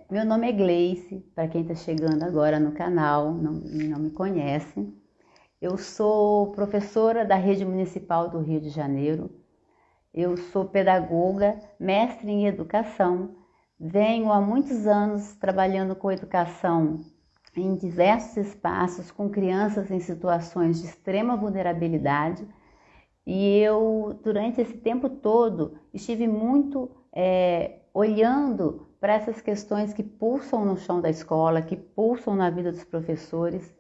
Meu nome é Gleice, para quem está chegando agora no canal, não me conhece. Eu sou professora da Rede Municipal do Rio de Janeiro. Eu sou pedagoga, mestre em educação. Venho há muitos anos trabalhando com educação em diversos espaços, com crianças em situações de extrema vulnerabilidade. E eu, durante esse tempo todo, estive muito olhando para essas questões que pulsam no chão da escola, que pulsam na vida dos professores.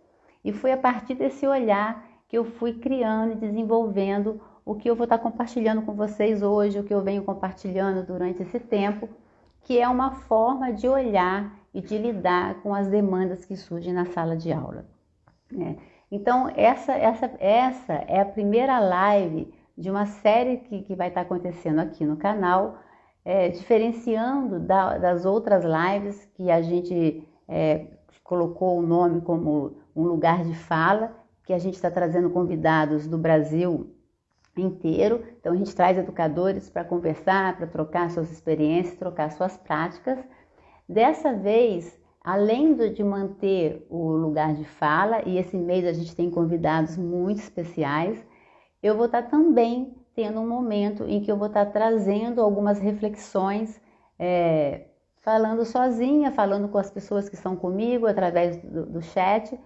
E foi a partir desse olhar que eu fui criando e desenvolvendo o que eu vou estar compartilhando com vocês hoje, o que eu venho compartilhando durante esse tempo, que é uma forma de olhar e de lidar com as demandas que surgem na sala de aula. Então, essa é a primeira live de uma série que vai estar acontecendo aqui no canal, diferenciando das outras lives que a gente colocou o nome como um lugar de fala, que a gente está trazendo convidados do Brasil inteiro. Então a gente traz educadores para conversar, para trocar suas experiências, trocar suas práticas. Dessa vez, além de manter o lugar de fala, e esse mês a gente tem convidados muito especiais, eu vou estar também tendo um momento em que eu vou estar trazendo algumas reflexões, falando sozinha, falando com as pessoas que estão comigo através do chat,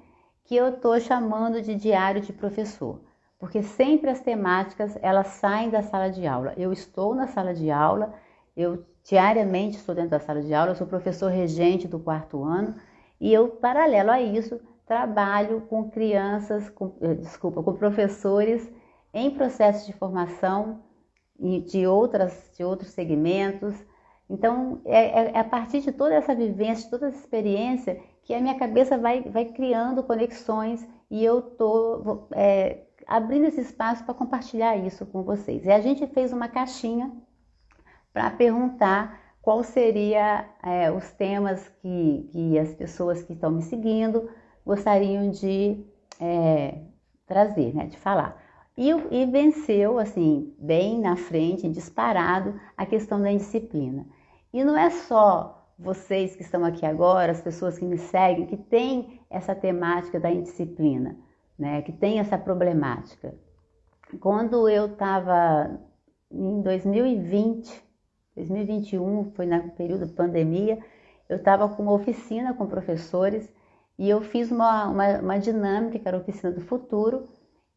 que eu estou chamando de diário de professor, porque sempre as temáticas elas saem da sala de aula. Eu estou na sala de aula, eu diariamente estou dentro da sala de aula, eu sou professor regente do 4º ano e eu, paralelo a isso, trabalho com crianças, com professores em processo de formação de outros segmentos. Então, é a partir de toda essa vivência, de toda essa experiência, que a minha cabeça vai criando conexões e eu estou abrindo esse espaço para compartilhar isso com vocês. E a gente fez uma caixinha para perguntar qual seria os temas que as pessoas que estão me seguindo gostariam de trazer, né, de falar. E venceu, assim, bem na frente, disparado, a questão da indisciplina. E não é só vocês que estão aqui agora, as pessoas que me seguem, que têm essa temática da indisciplina, né, que tem essa problemática. Quando eu estava em 2021, foi no período de pandemia, eu estava com uma oficina com professores e eu fiz uma dinâmica, que era a oficina do futuro,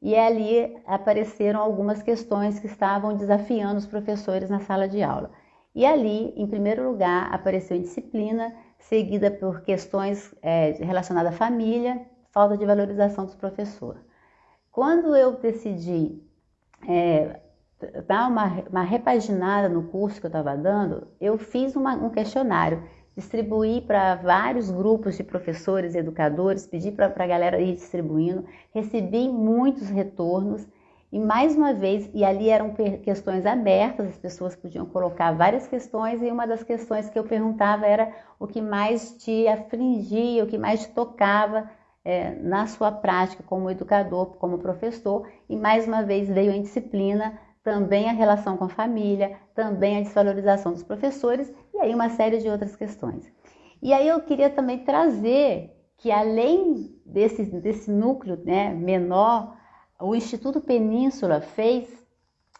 e ali apareceram algumas questões que estavam desafiando os professores na sala de aula. E ali, em primeiro lugar, apareceu indisciplina, seguida por questões relacionadas à família, falta de valorização dos professores. Quando eu decidi dar uma repaginada no curso que eu estava dando, eu fiz um questionário, distribuí para vários grupos de professores e educadores, pedi para a galera ir distribuindo, recebi muitos retornos e mais uma vez, e ali eram questões abertas, as pessoas podiam colocar várias questões e uma das questões que eu perguntava era o que mais te afligia, o que mais te tocava na sua prática como educador, como professor, e mais uma vez veio a indisciplina, também a relação com a família, também a desvalorização dos professores e aí uma série de outras questões. E aí eu queria também trazer que além desse núcleo, né, menor, o Instituto Península fez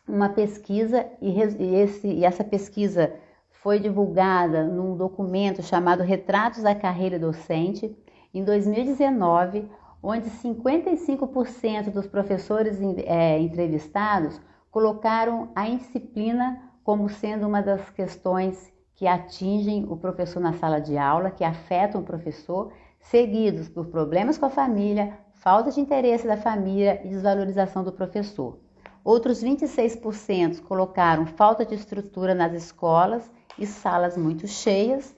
uma pesquisa e essa pesquisa foi divulgada num documento chamado Retratos da Carreira Docente em 2019, onde 55% dos professores entrevistados colocaram a indisciplina como sendo uma das questões que atingem o professor na sala de aula, que afetam o professor, seguidos por problemas com a família, falta de interesse da família e desvalorização do professor. Outros 26% colocaram falta de estrutura nas escolas e salas muito cheias.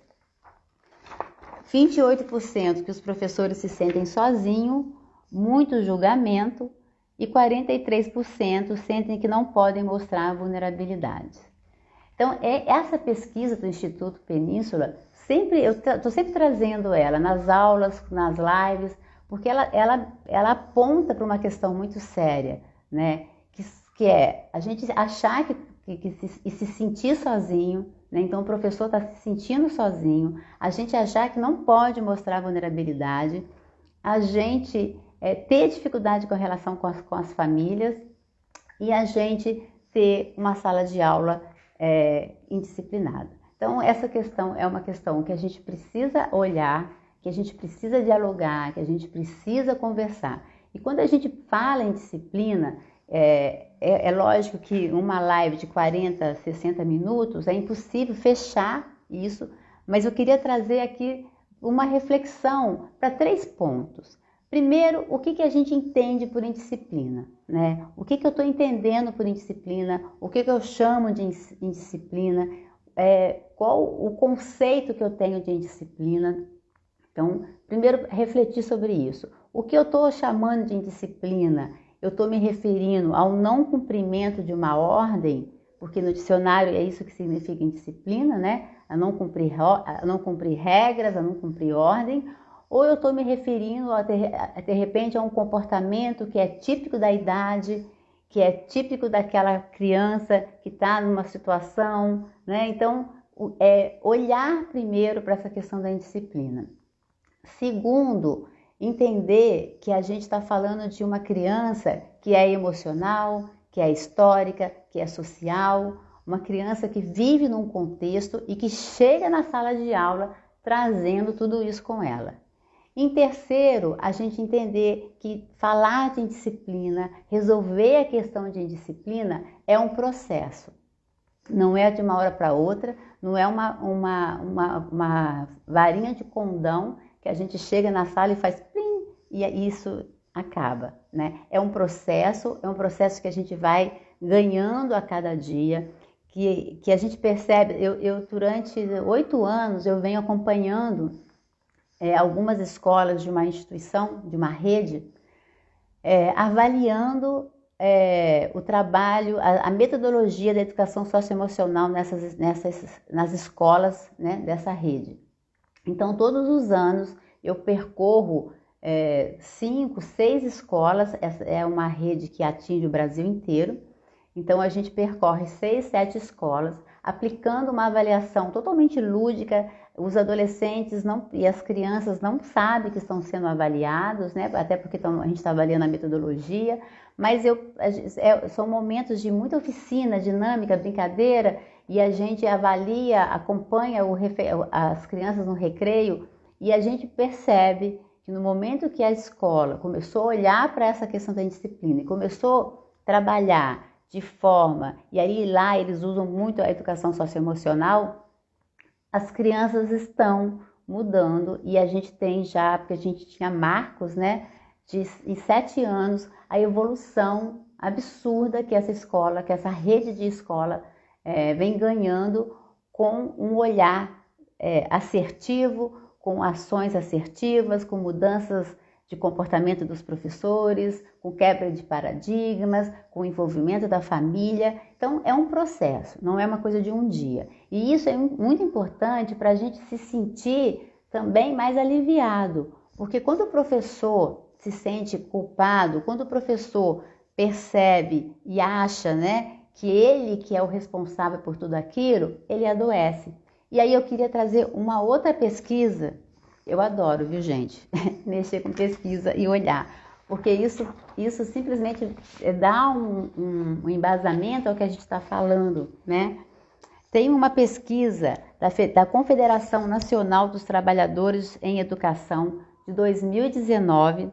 28% que os professores se sentem sozinhos, muito julgamento, e 43% sentem que não podem mostrar vulnerabilidade. Então, essa pesquisa do Instituto Península, eu estou sempre trazendo ela nas aulas, nas lives, porque ela aponta para uma questão muito séria, né? Que é a gente achar e se sentir sozinho, né? Então o professor está se sentindo sozinho, a gente achar que não pode mostrar vulnerabilidade, a gente ter dificuldade com a relação com as famílias e a gente ter uma sala de aula indisciplinada. Então essa questão é uma questão que a gente precisa olhar, que a gente precisa dialogar, que a gente precisa conversar. E quando a gente fala em disciplina, é lógico que uma live de 40, 60 minutos é impossível fechar isso, mas eu queria trazer aqui uma reflexão para 3 pontos. Primeiro, o que a gente entende por indisciplina, né? O que eu estou entendendo por indisciplina, o que eu chamo de indisciplina, qual o conceito que eu tenho de indisciplina. Então, primeiro, refletir sobre isso. O que eu estou chamando de indisciplina? Eu estou me referindo ao não cumprimento de uma ordem, porque no dicionário é isso que significa indisciplina, né? A não cumprir regras, a não cumprir ordem. Ou eu estou me referindo, de repente, a um comportamento que é típico da idade, que é típico daquela criança que está numa situação, né? Então, olhar primeiro para essa questão da indisciplina. Segundo, entender que a gente está falando de uma criança que é emocional, que é histórica, que é social, uma criança que vive num contexto e que chega na sala de aula trazendo tudo isso com ela. Em terceiro, a gente entender que falar de indisciplina, resolver a questão de indisciplina é um processo. Não é de uma hora para outra, não é uma varinha de condão que a gente chega na sala e faz plim, e isso acaba, né? É um processo que a gente vai ganhando a cada dia, que a gente percebe. Eu durante 8 anos eu venho acompanhando algumas escolas de uma instituição, de uma rede, avaliando o trabalho, a metodologia da educação socioemocional nas escolas, né, dessa rede. Então, todos os anos eu percorro 5, 6 escolas, essa é uma rede que atinge o Brasil inteiro. Então, a gente percorre 6, 7 escolas, aplicando uma avaliação totalmente lúdica. Os adolescentes e as crianças não sabem que estão sendo avaliados, né? Até porque a gente está avaliando a metodologia, mas são momentos de muita oficina, dinâmica, brincadeira, e a gente avalia, acompanha as crianças no recreio, e a gente percebe que no momento que a escola começou a olhar para essa questão da disciplina e começou a trabalhar de forma, e aí lá eles usam muito a educação socioemocional, as crianças estão mudando e a gente tem já, porque a gente tinha marcos, né, em 7 anos, a evolução absurda que essa escola, que essa rede de escola vem ganhando com um olhar assertivo, com ações assertivas, com mudanças de comportamento dos professores, com quebra de paradigmas, com envolvimento da família. Então, é um processo, não é uma coisa de um dia. E isso é muito importante para a gente se sentir também mais aliviado, porque quando o professor se sente culpado, quando o professor percebe e acha, né, que ele que é o responsável por tudo aquilo, ele adoece. E aí eu queria trazer uma outra pesquisa. Eu adoro, viu, gente, mexer com pesquisa e olhar, porque isso simplesmente dá um embasamento ao que a gente está falando, né? Tem uma pesquisa da Confederação Nacional dos Trabalhadores em Educação de 2019,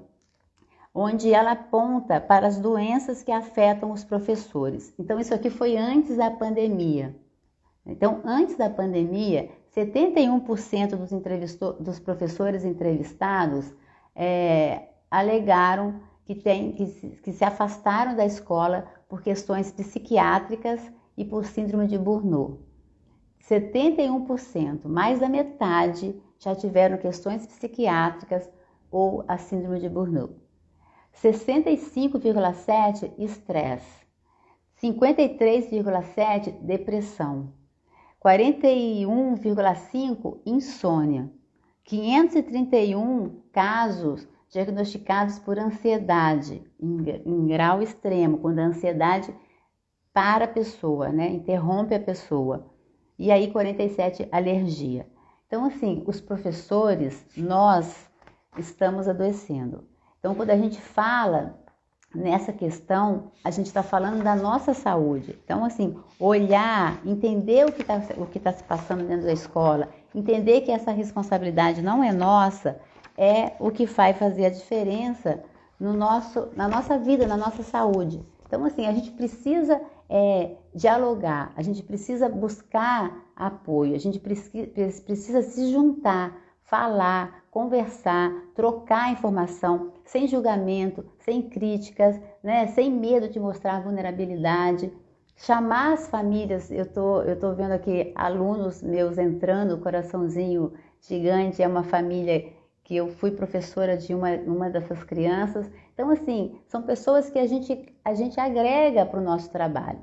onde ela aponta para as doenças que afetam os professores. Então, isso aqui foi antes da pandemia. Então, antes da pandemia, 71% dos professores entrevistados alegaram que se afastaram da escola por questões psiquiátricas e por síndrome de Burnout. 71%, mais da metade, já tiveram questões psiquiátricas ou a síndrome de Burnout. 65,7% estresse. 53,7% depressão. 41,5% insônia, 531 casos diagnosticados por ansiedade, em grau extremo, quando a ansiedade para a pessoa, né? Interrompe a pessoa. e aí 47 alergia. Então, assim, os professores, nós estamos adoecendo. Então, quando a gente fala nessa questão, a gente está falando da nossa saúde. Então, assim, olhar, entender o que tá se passando dentro da escola, entender que essa responsabilidade não é nossa, é o que vai fazer a diferença na nossa vida, na nossa saúde. Então, assim, a gente precisa dialogar, a gente precisa buscar apoio, a gente precisa se juntar, falar, conversar, trocar informação, sem julgamento, sem críticas, né? Sem medo de mostrar vulnerabilidade, chamar as famílias. Eu tô vendo aqui alunos meus entrando, coraçãozinho gigante, é uma família que eu fui professora de uma dessas crianças. Então, assim, são pessoas que a gente agrega para o nosso trabalho.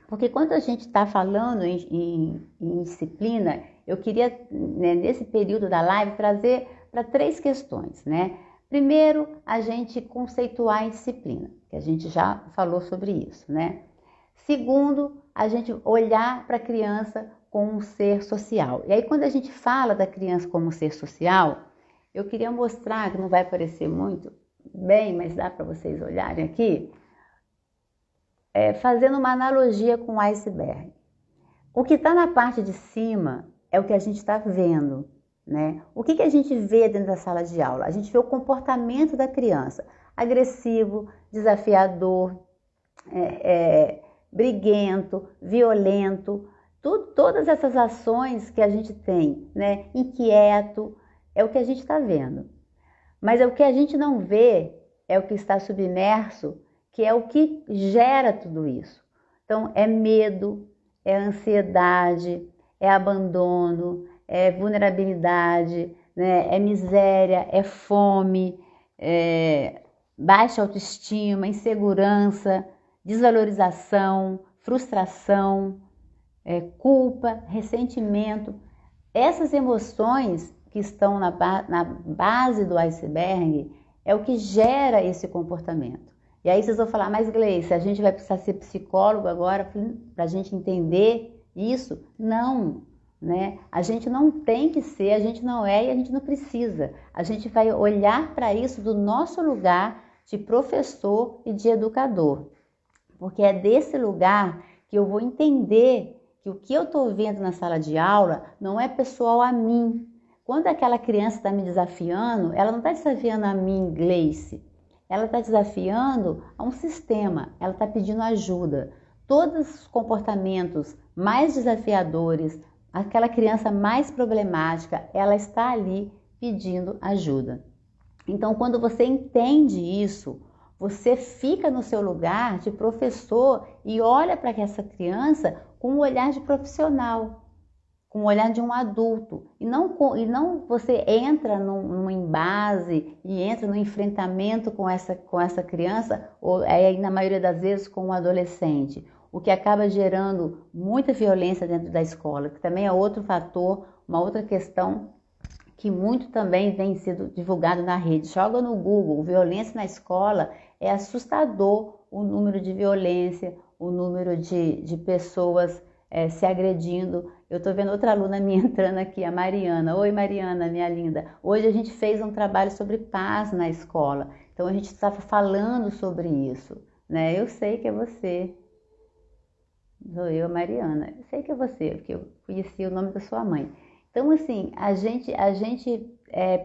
Porque quando a gente está falando em disciplina, eu queria, né, nesse período da live, trazer para 3 questões, né? Primeiro, a gente conceituar em disciplina, que a gente já falou sobre isso, né? Segundo, a gente olhar para a criança como um ser social. E aí, quando a gente fala da criança como um ser social, eu queria mostrar, que não vai parecer muito bem, mas dá para vocês olharem aqui, fazendo uma analogia com o iceberg. O que está na parte de cima é o que a gente está vendo, né? O que a gente vê dentro da sala de aula? A gente vê o comportamento da criança, agressivo, desafiador, briguento, violento, todas essas ações que a gente tem, né? Inquieto, é o que a gente está vendo. Mas o que a gente não vê é o que está submerso, que é o que gera tudo isso. Então, é medo, é ansiedade, é abandono, é vulnerabilidade, né? É miséria, é fome, baixa autoestima, insegurança, desvalorização, frustração, culpa, ressentimento. Essas emoções que estão na base do iceberg é o que gera esse comportamento. E aí vocês vão falar, mas Gleice, a gente vai precisar ser psicólogo agora para a gente entender isso? Não, né? A gente não tem que ser, a gente não é e a gente não precisa. A gente vai olhar para isso do nosso lugar de professor e de educador. Porque é desse lugar que eu vou entender que o que eu estou vendo na sala de aula não é pessoal a mim. Quando aquela criança está me desafiando, ela não está desafiando a mim, Gleice. Ela está desafiando a um sistema, ela está pedindo ajuda. Todos os comportamentos mais desafiadores, aquela criança mais problemática, ela está ali pedindo ajuda. Então, quando você entende isso, você fica no seu lugar de professor e olha para essa criança com um olhar de profissional, com o olhar de um adulto, e não você entra num embase e entra no enfrentamento com essa criança, ou aí na maioria das vezes com um adolescente, o que acaba gerando muita violência dentro da escola, que também é outro fator, uma outra questão que muito também vem sendo divulgado na rede. Joga no Google, violência na escola, é assustador o número de violência, o número de pessoas se agredindo. Eu estou vendo outra aluna minha entrando aqui, a Mariana. Oi, Mariana, minha linda. Hoje a gente fez um trabalho sobre paz na escola. Então a gente estava falando sobre isso, né? Eu sei que é você. Sou eu, Mariana. Eu sei que é você, porque eu conheci o nome da sua mãe. Então, assim, a gente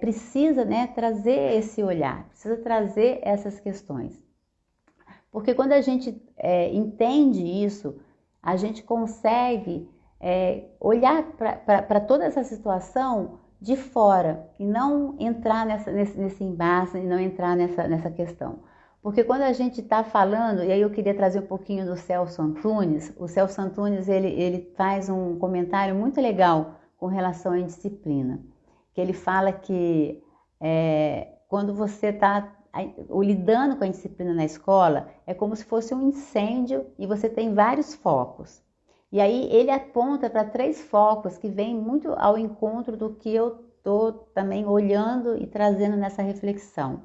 precisa, né, trazer esse olhar, precisa trazer essas questões. Porque quando a gente entende isso, a gente consegue olhar para toda essa situação de fora e não entrar nesse embate e não entrar nessa questão. Porque quando a gente está falando, e aí eu queria trazer um pouquinho do Celso Antunes, o Celso Antunes ele faz um comentário muito legal com relação à indisciplina, que ele fala que quando você está lidando com a indisciplina na escola, é como se fosse um incêndio e você tem vários focos. E aí ele aponta para 3 focos que vêm muito ao encontro do que eu estou também olhando e trazendo nessa reflexão.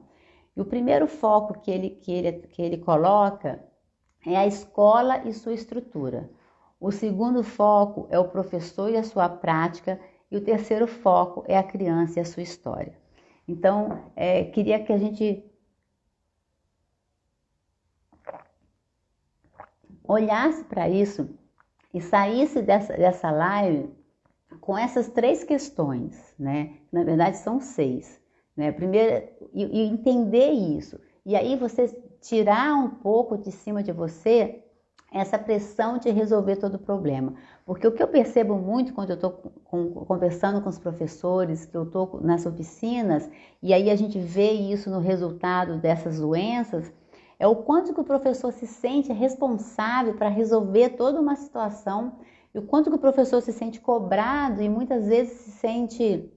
E o primeiro foco que ele coloca é a escola e sua estrutura. O segundo foco é o professor e a sua prática, e o terceiro foco é a criança e a sua história. Então, queria que a gente olhasse para isso e saísse dessa live com essas 3 questões, né? Na verdade são 6, né? Primeiro, e entender isso. E aí você tirar um pouco de cima de você essa pressão de resolver todo o problema. Porque o que eu percebo muito quando eu estou conversando com os professores, que eu estou nas oficinas, e aí a gente vê isso no resultado dessas doenças, é o quanto que o professor se sente responsável para resolver toda uma situação, e o quanto que o professor se sente cobrado e muitas vezes se sente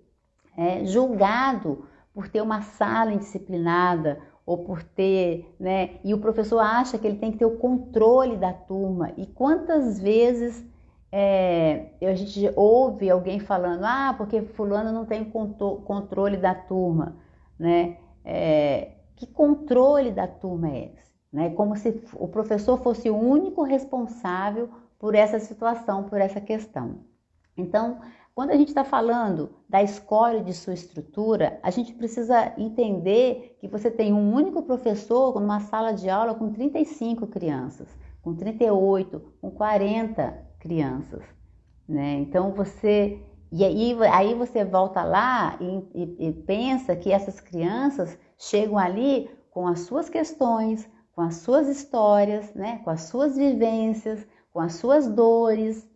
julgado por ter uma sala indisciplinada, ou por ter, né? E o professor acha que ele tem que ter o controle da turma. E quantas vezes a gente ouve alguém falando, porque fulano não tem controle da turma, né? Que controle da turma é esse? Né? Como se o professor fosse o único responsável por essa situação, por essa questão. Então, quando a gente está falando da escola e de sua estrutura, a gente precisa entender que você tem um único professor numa sala de aula com 35 crianças, com 38, com 40 crianças, né? Então e aí você volta lá e pensa que essas crianças chegam ali com as suas questões, com as suas histórias, né? Com as suas vivências, com as suas dores.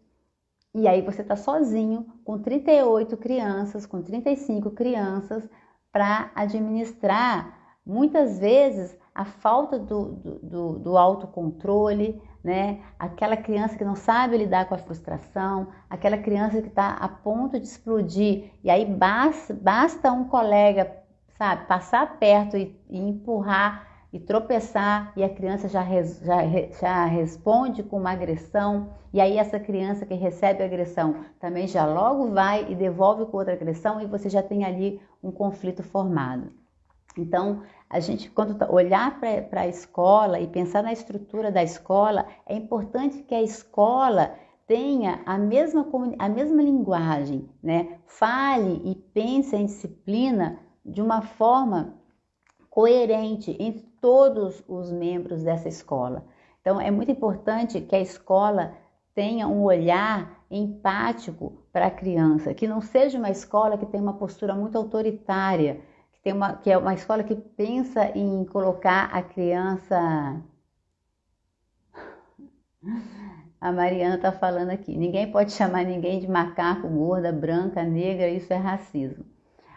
E aí você está sozinho com 38 crianças, com 35 crianças para administrar, muitas vezes, a falta do autocontrole, né? Aquela criança que não sabe lidar com a frustração, aquela criança que está a ponto de explodir. E aí basta um colega, sabe, passar perto e empurrar e tropeçar, e a criança já responde com uma agressão, e aí essa criança que recebe a agressão também já logo vai e devolve com outra agressão, e você já tem ali um conflito formado. Então, a gente, quando olhar para a escola e pensar na estrutura da escola, é importante que a escola tenha a mesma linguagem, né? Fale e pense em disciplina de uma forma coerente entre todos os membros dessa escola. Então, é muito importante que a escola tenha um olhar empático para a criança, que não seja uma escola que tenha uma postura muito autoritária, que é uma escola que pensa em colocar a criança... A Mariana está falando aqui, ninguém pode chamar ninguém de macaco, gorda, branca, negra, isso é racismo.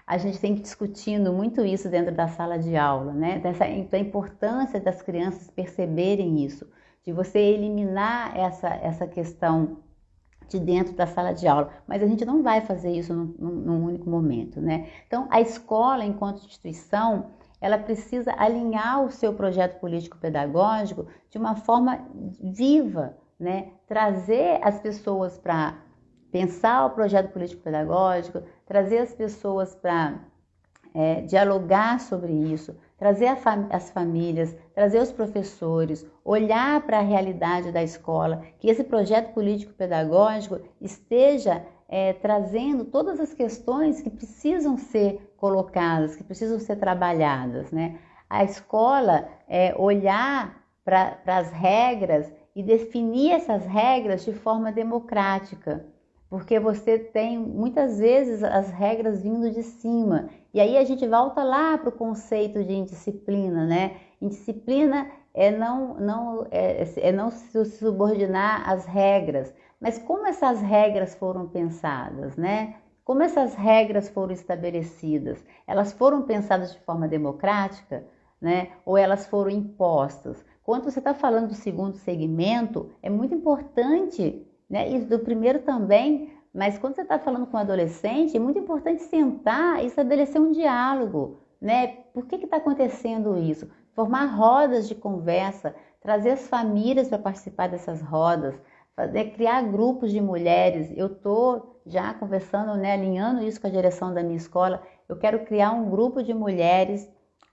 A gente tem que ir discutindo muito isso dentro da sala de aula, né? Da importância das crianças perceberem isso, de você eliminar essa questão de dentro da sala de aula. Mas a gente não vai fazer isso num único momento, né? Então, a escola, enquanto instituição, ela precisa alinhar o seu projeto político-pedagógico de uma forma viva, né? Trazer as pessoas para pensar o projeto político-pedagógico, trazer as pessoas para dialogar sobre isso, trazer as famílias, trazer os professores, olhar para a realidade da escola, que esse projeto político-pedagógico esteja trazendo todas as questões que precisam ser colocadas, que precisam ser trabalhadas, né? A escola olhar para as regras e definir essas regras de forma democrática, porque você tem muitas vezes as regras vindo de cima, e aí a gente volta lá para o conceito de indisciplina, né? Indisciplina é não se subordinar às regras, mas como essas regras foram pensadas, né? Como essas regras foram estabelecidas? Elas foram pensadas de forma democrática, né? Ou elas foram impostas? Quando você está falando do segundo segmento, é muito importante, né? E do primeiro também, mas quando você está falando com um adolescente, é muito importante sentar e estabelecer um diálogo, né? Por que está acontecendo isso? Formar rodas de conversa, trazer as famílias para participar dessas rodas, criar grupos de mulheres. Eu estou já conversando, né, alinhando isso com a direção da minha escola. Eu quero criar um grupo de mulheres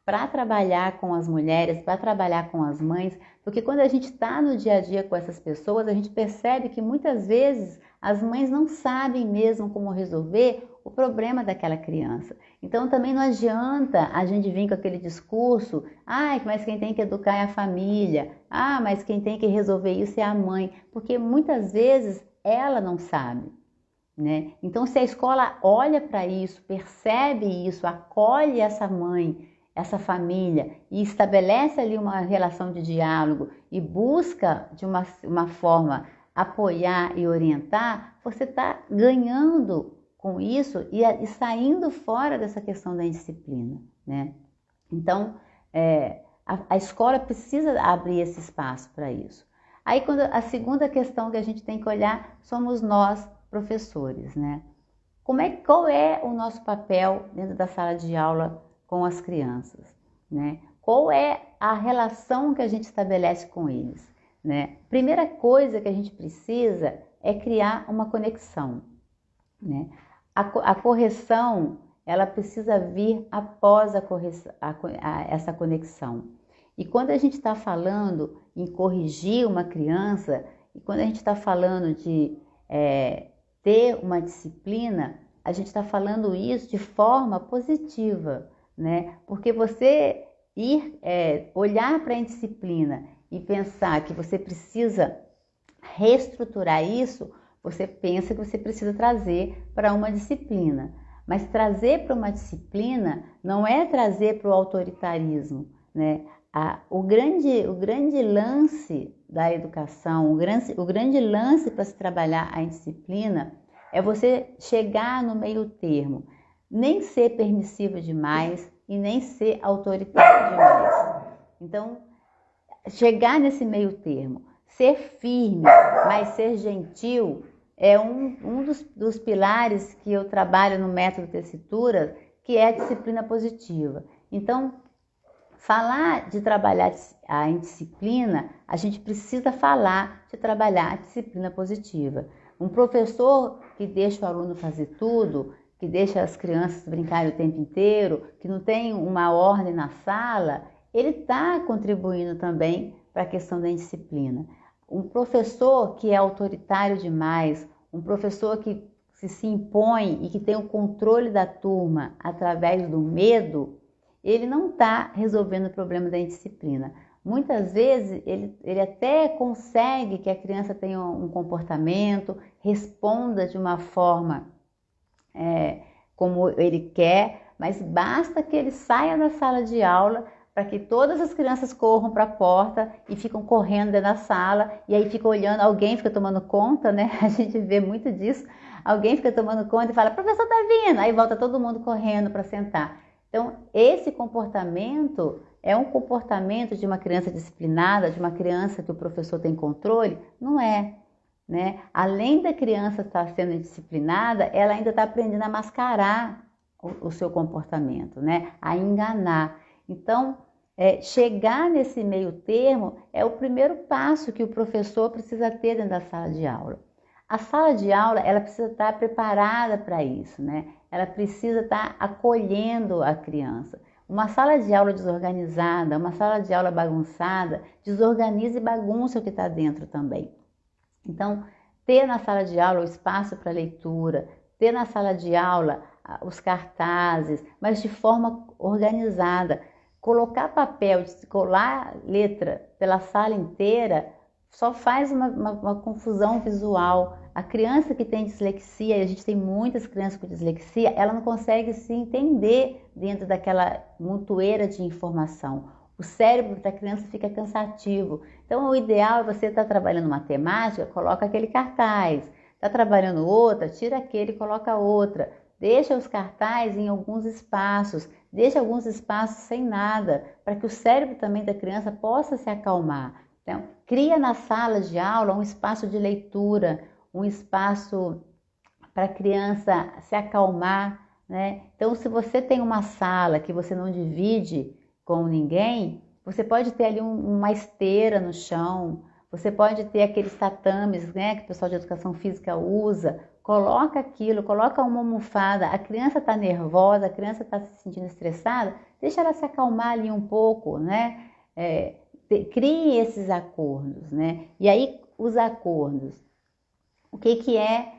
para trabalhar com as mulheres, para trabalhar com as mães, porque quando a gente está no dia a dia com essas pessoas, a gente percebe que muitas vezes as mães não sabem mesmo como resolver o problema daquela criança. Então também não adianta a gente vir com aquele discurso, mas quem tem que educar é a família, mas quem tem que resolver isso é a mãe, porque muitas vezes ela não sabe, né? Então se a escola olha para isso, percebe isso, acolhe essa mãe, essa família e estabelece ali uma relação de diálogo e busca de uma forma apoiar e orientar, você está ganhando com isso e saindo fora dessa questão da indisciplina, né? Então, a escola precisa abrir esse espaço para isso. Aí, a segunda questão que a gente tem que olhar somos nós, professores, né? Qual é o nosso papel dentro da sala de aula com as crianças, né? Qual é a relação que a gente estabelece com eles, né? Primeira coisa que a gente precisa é criar uma conexão, né? A correção, ela precisa vir após essa conexão. E quando a gente está falando em corrigir uma criança, e quando a gente está falando de ter uma disciplina, a gente está falando isso de forma positiva, né? Porque você olhar para a indisciplina e pensar que você precisa reestruturar isso, você pensa que você precisa trazer para uma disciplina. Mas trazer para uma disciplina não é trazer para o autoritarismo, né? O grande lance da educação, o grande lance para se trabalhar a indisciplina é você chegar no meio termo, nem ser permissivo demais e nem ser autoritário demais. Então, chegar nesse meio termo, ser firme, mas ser gentil, é um dos pilares que eu trabalho no método Tessitura, que é a disciplina positiva. Então, falar de trabalhar a indisciplina, a gente precisa falar de trabalhar a disciplina positiva. Um professor que deixa o aluno fazer tudo, que deixa as crianças brincarem o tempo inteiro, que não tem uma ordem na sala, ele está contribuindo também para a questão da indisciplina. Um professor que é autoritário demais, um professor que se impõe e que tem o controle da turma através do medo, ele não está resolvendo o problema da indisciplina. Muitas vezes ele até consegue que a criança tenha um comportamento, responda de uma forma como ele quer, mas basta que ele saia da sala de aula para que todas as crianças corram para a porta e ficam correndo dentro da sala, e aí fica olhando, alguém fica tomando conta, né? A gente vê muito disso, alguém fica tomando conta e fala, professor tá vindo, aí volta todo mundo correndo para sentar. Então, esse comportamento é um comportamento de uma criança disciplinada, de uma criança que o professor tem controle? Não é, né? Além da criança estar sendo disciplinada, ela ainda está aprendendo a mascarar o seu comportamento, né? A enganar. Então, chegar nesse meio termo é o primeiro passo que o professor precisa ter dentro da sala de aula. A sala de aula, ela precisa estar preparada para isso, né? Ela precisa estar acolhendo a criança. Uma sala de aula desorganizada, uma sala de aula bagunçada, desorganiza e bagunça o que está dentro também. Então, ter na sala de aula o espaço para leitura, ter na sala de aula os cartazes, mas de forma organizada. Colocar papel, colar letra pela sala inteira só faz uma confusão visual. A criança que tem dislexia, e a gente tem muitas crianças com dislexia, ela não consegue se entender dentro daquela montoeira de informação. O cérebro da criança fica cansativo. Então, o ideal é você estar trabalhando matemática, coloca aquele cartaz. Está trabalhando outra, tira aquele e coloca outra. Deixa os cartazes em alguns espaços, deixa alguns espaços sem nada, para que o cérebro também da criança possa se acalmar. Então, cria na sala de aula um espaço de leitura, um espaço para a criança se acalmar, né? Então, se você tem uma sala que você não divide com ninguém, você pode ter ali uma esteira no chão, você pode ter aqueles tatames, né, que o pessoal de educação física usa, coloca aquilo, coloca uma almofada, a criança está nervosa, a criança está se sentindo estressada, deixa ela se acalmar ali um pouco, né? Crie esses acordos, né? E aí os acordos, o que é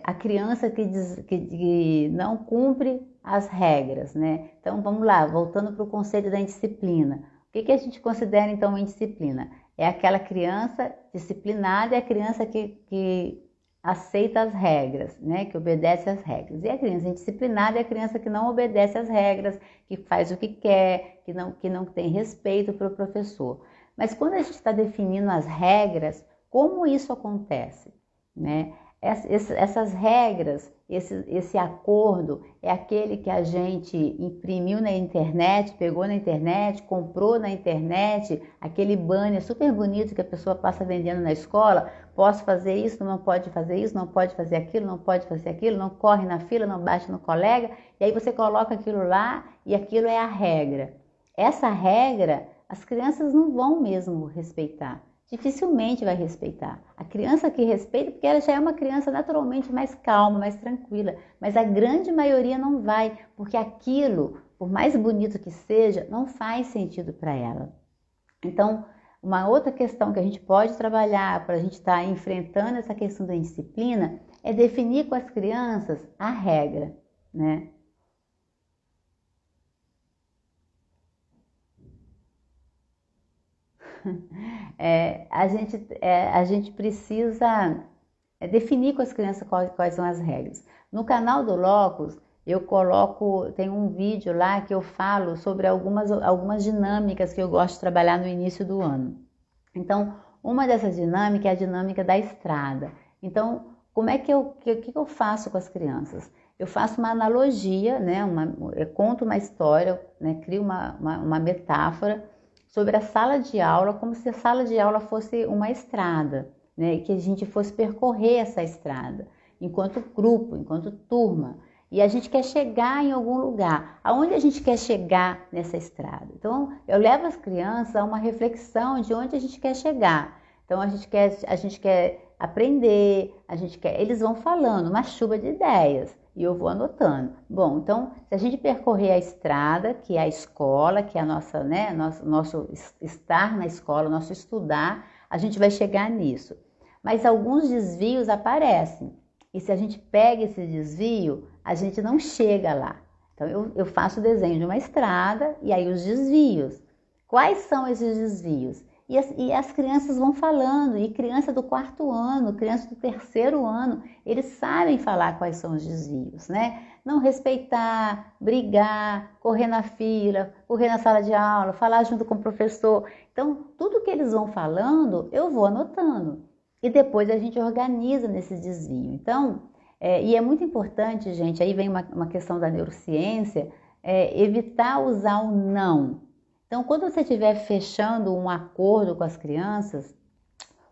a criança que não cumpre as regras, né? Então vamos lá, voltando para o conceito da indisciplina. O que a gente considera então uma indisciplina? É aquela criança disciplinada, é a criança que aceita as regras, né? Que obedece às regras. E a criança indisciplinada é a criança que não obedece às regras, que faz o que quer, que não tem respeito para o professor. Mas quando a gente está definindo as regras, como isso acontece, né? Essas regras, esse acordo é aquele que a gente imprimiu na internet, pegou na internet, comprou na internet, aquele banner super bonito que a pessoa passa vendendo na escola, posso fazer isso, não pode fazer isso, não pode fazer aquilo, não pode fazer aquilo, não corre na fila, não bate no colega, e aí você coloca aquilo lá e aquilo é a regra. Essa regra, as crianças não vão mesmo respeitar. Dificilmente vai respeitar. A criança que respeita, porque ela já é uma criança naturalmente mais calma, mais tranquila, mas a grande maioria não vai, porque aquilo, por mais bonito que seja, não faz sentido para ela. Então, uma outra questão que a gente pode trabalhar para a gente estar enfrentando essa questão da indisciplina é definir com as crianças a regra, né? A gente precisa definir com as crianças quais são as regras. No canal do Locus, tem um vídeo lá que eu falo sobre algumas dinâmicas que eu gosto de trabalhar no início do ano. Então, uma dessas dinâmicas é a dinâmica da estrada. Então, como é que eu faço com as crianças? Eu faço uma analogia, né? Eu conto uma história, né? Crio uma metáfora sobre a sala de aula, como se a sala de aula fosse uma estrada, né? E que a gente fosse percorrer essa estrada, enquanto grupo, enquanto turma. E a gente quer chegar em algum lugar. Aonde a gente quer chegar nessa estrada? Então, eu levo as crianças a uma reflexão de onde a gente quer chegar. Então, a gente quer aprender, eles vão falando, uma chuva de ideias. E eu vou anotando. Bom, então, se a gente percorrer a estrada, que é a escola, que é a nossa, né, nosso estar na escola, nosso estudar, a gente vai chegar nisso. Mas alguns desvios aparecem. E se a gente pega esse desvio, a gente não chega lá. Então, eu faço o desenho de uma estrada e aí os desvios. Quais são esses desvios? E as crianças vão falando, e criança do 4º ano, criança do 3º ano, eles sabem falar quais são os desvios, né? Não respeitar, brigar, correr na fila, correr na sala de aula, falar junto com o professor. Então, tudo que eles vão falando, eu vou anotando. E depois a gente organiza nesses desvios. Então, e é muito importante, gente, aí vem uma questão da neurociência, evitar usar o não. Então, quando você estiver fechando um acordo com as crianças,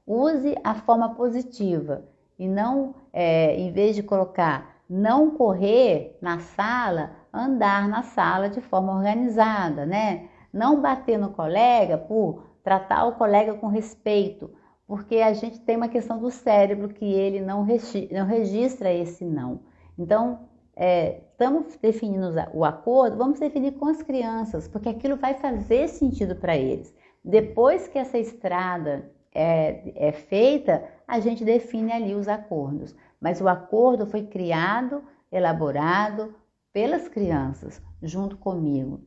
use a forma positiva e não, em vez de colocar não correr na sala, andar na sala de forma organizada, né? Não bater no colega por tratar o colega com respeito, porque a gente tem uma questão do cérebro que ele não registra esse não. Então, estamos definindo o acordo, vamos definir com as crianças, porque aquilo vai fazer sentido para eles. Depois que essa estrada é feita, a gente define ali os acordos. Mas o acordo foi criado, elaborado pelas crianças, junto comigo,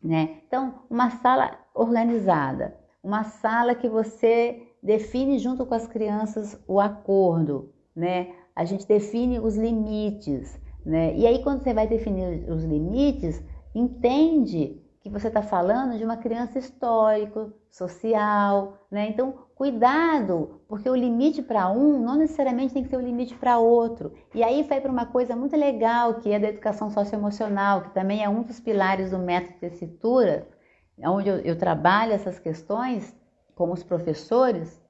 né? Então, uma sala organizada, uma sala que você define junto com as crianças o acordo, né? A gente define os limites, né? E aí, quando você vai definir os limites, entende que você está falando de uma criança histórico, social, né? Então, cuidado, porque o limite para um não necessariamente tem que ser o limite para outro. E aí vai para uma coisa muito legal, que é da educação socioemocional, que também é um dos pilares do método Tessitura, onde eu trabalho essas questões com os professores,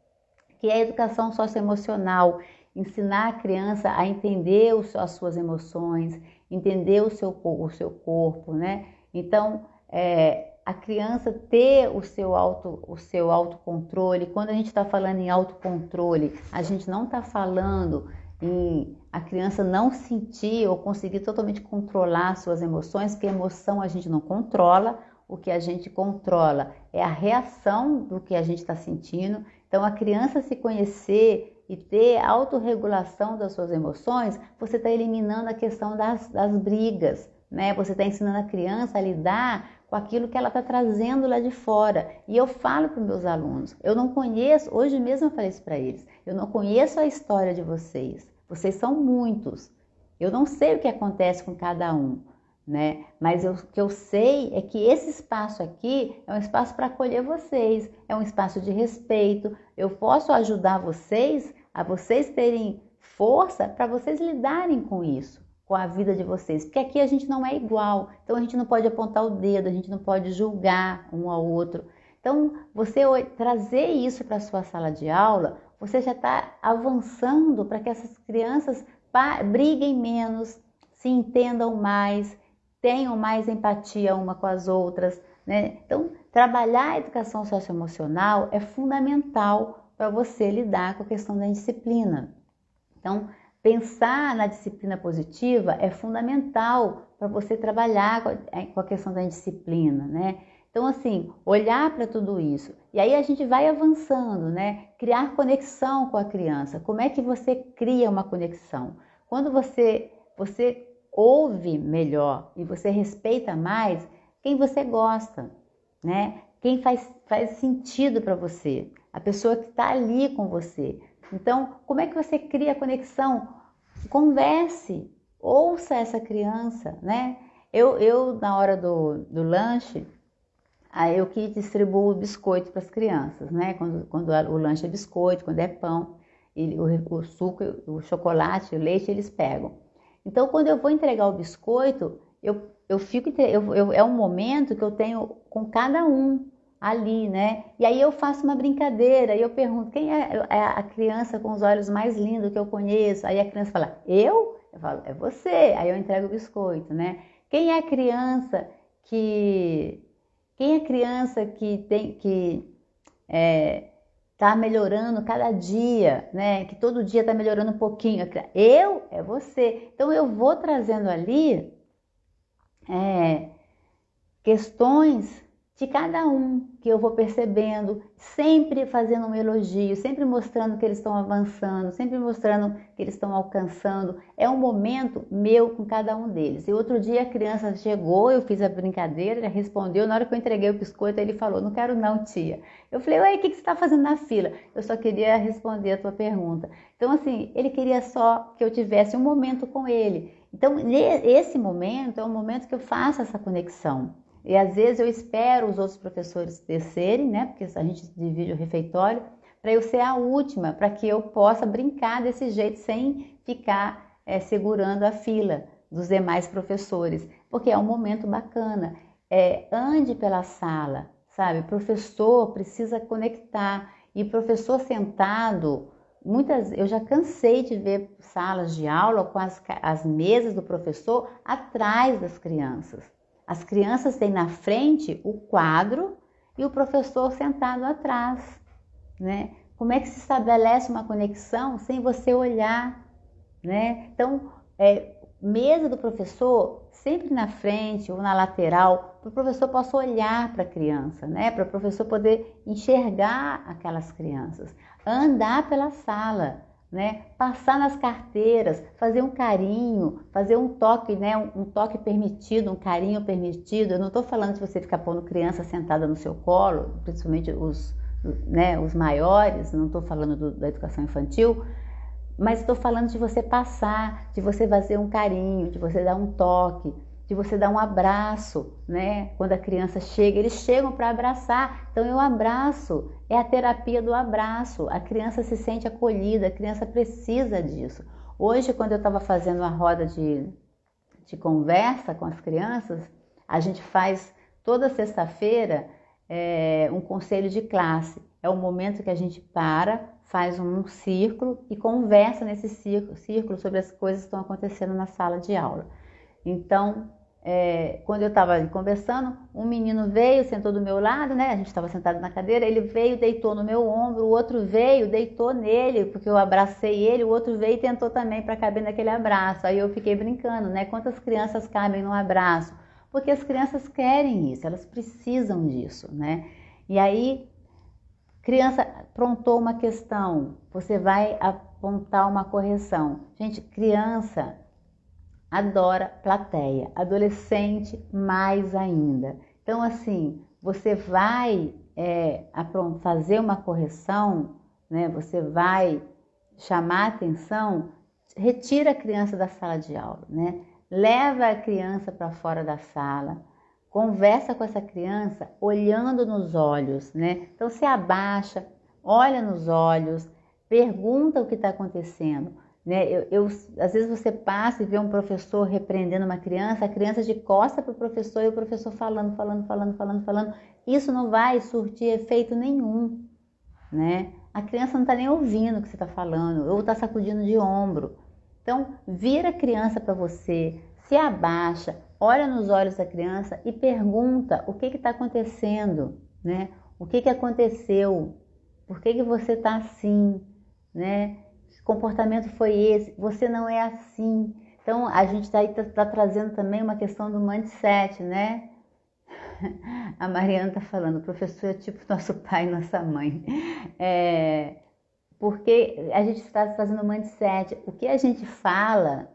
que é a educação socioemocional. Ensinar a criança a entender as suas emoções, entender o seu corpo, né? Então, a criança ter o seu autocontrole. Quando a gente está falando em autocontrole, a gente não está falando em a criança não sentir ou conseguir totalmente controlar suas emoções, porque emoção a gente não controla, o que a gente controla é a reação do que a gente está sentindo. Então, a criança se conhecer e ter autorregulação das suas emoções, você está eliminando a questão das brigas, né? Você está ensinando a criança a lidar com aquilo que ela está trazendo lá de fora. E eu falo para os meus alunos, eu não conheço, hoje mesmo eu falei isso para eles, eu não conheço a história de vocês, vocês são muitos, eu não sei o que acontece com cada um, né? Mas o que eu sei é que esse espaço aqui é um espaço para acolher vocês, é um espaço de respeito, eu posso ajudar vocês a vocês terem força para vocês lidarem com isso, com a vida de vocês, porque aqui a gente não é igual, então a gente não pode apontar o dedo, a gente não pode julgar um ao outro. Então, você trazer isso para a sua sala de aula, você já está avançando para que essas crianças briguem menos, se entendam mais, tenham mais empatia uma com as outras, né? Então, trabalhar a educação socioemocional é fundamental para você lidar com a questão da indisciplina. Então, pensar na disciplina positiva é fundamental para você trabalhar com a questão da indisciplina, né? Então, assim, olhar para tudo isso. E aí a gente vai avançando, né? Criar conexão com a criança. Como é que você cria uma conexão? Quando você ouve melhor e você respeita mais quem você gosta, né? Quem faz sentido para você, a pessoa que está ali com você. Então, como é que você cria conexão? Converse, ouça essa criança, né? Eu na hora do lanche, aí eu que distribuo biscoito para as crianças, né? Quando o lanche é biscoito, quando é pão, o suco, o chocolate, o leite, eles pegam. Então, quando eu vou entregar o biscoito, é um momento que eu tenho com cada um ali, né? E aí eu faço uma brincadeira, e eu pergunto, quem é a criança com os olhos mais lindos que eu conheço? Aí a criança fala, eu? Eu falo, é você. Aí eu entrego o biscoito, né? Quem é a criança que tá melhorando cada dia, né? Que todo dia tá melhorando um pouquinho. Eu é você. Então eu vou trazendo ali questões de cada um que eu vou percebendo, sempre fazendo um elogio, sempre mostrando que eles estão avançando, sempre mostrando que eles estão alcançando. É um momento meu com cada um deles. E outro dia a criança chegou, eu fiz a brincadeira, ele respondeu, na hora que eu entreguei o biscoito, ele falou, não quero não, tia. Eu falei, ué, o que você está fazendo na fila? Eu só queria responder a tua pergunta. Então, assim, ele queria só que eu tivesse um momento com ele. Então, esse momento é um momento que eu faço essa conexão. E às vezes eu espero os outros professores descerem, né? Porque a gente divide o refeitório, para eu ser a última, para que eu possa brincar desse jeito sem ficar segurando a fila dos demais professores, porque é um momento bacana. Ande pela sala, sabe? O professor precisa conectar, e professor sentado, eu já cansei de ver salas de aula com as mesas do professor atrás das crianças. As crianças têm na frente o quadro e o professor sentado atrás, né? Como é que se estabelece uma conexão sem você olhar, né? Então, mesa do professor sempre na frente ou na lateral, para o professor possa olhar para a criança, né? Para o professor poder enxergar aquelas crianças, andar pela sala, né? Passar nas carteiras, fazer um carinho, fazer um toque, né? Um toque permitido, um carinho permitido. Eu não estou falando de você ficar pondo criança sentada no seu colo, principalmente os maiores, não estou falando da educação infantil, mas estou falando de você passar, de você fazer um carinho, de você dar um toque, de você dar um abraço, né? Quando a criança chega, eles chegam para abraçar, então eu abraço, é a terapia do abraço, a criança se sente acolhida, a criança precisa disso. Hoje, quando eu estava fazendo a roda de conversa com as crianças, a gente faz toda sexta-feira um conselho de classe, é o momento que a gente faz um círculo e conversa nesse círculo sobre as coisas que estão acontecendo na sala de aula. Então, quando eu estava ali conversando, um menino veio, sentou do meu lado, né? A gente estava sentado na cadeira, ele veio, deitou no meu ombro, o outro veio, deitou nele, porque eu abracei ele, o outro veio e tentou também para caber naquele abraço. Aí eu fiquei brincando, né? Quantas crianças cabem num abraço? Porque as crianças querem isso, elas precisam disso, né? E aí, criança aprontou uma questão, você vai apontar uma correção. Gente, criança adora plateia, adolescente mais ainda. Então, assim, você vai fazer uma correção, né? Você vai chamar atenção, retira a criança da sala de aula, né? Leva a criança para fora da sala, conversa com essa criança olhando nos olhos, né? Então, se abaixa, olha nos olhos, pergunta o que está acontecendo. Né? Às vezes você passa e vê um professor repreendendo uma criança, a criança de costa para o professor e o professor falando. Isso não vai surtir efeito nenhum, né? A criança não está nem ouvindo o que você está falando, ou está sacudindo de ombro. Então, vira a criança para você, se abaixa, olha nos olhos da criança e pergunta o que está acontecendo, né? O que aconteceu? Por que você está assim, né? Que comportamento foi esse? Você não é assim. Então, a gente tá trazendo também uma questão do mindset, né? A Mariana está falando, o professor é tipo nosso pai e nossa mãe. Porque a gente está trazendo mindset. O que a gente fala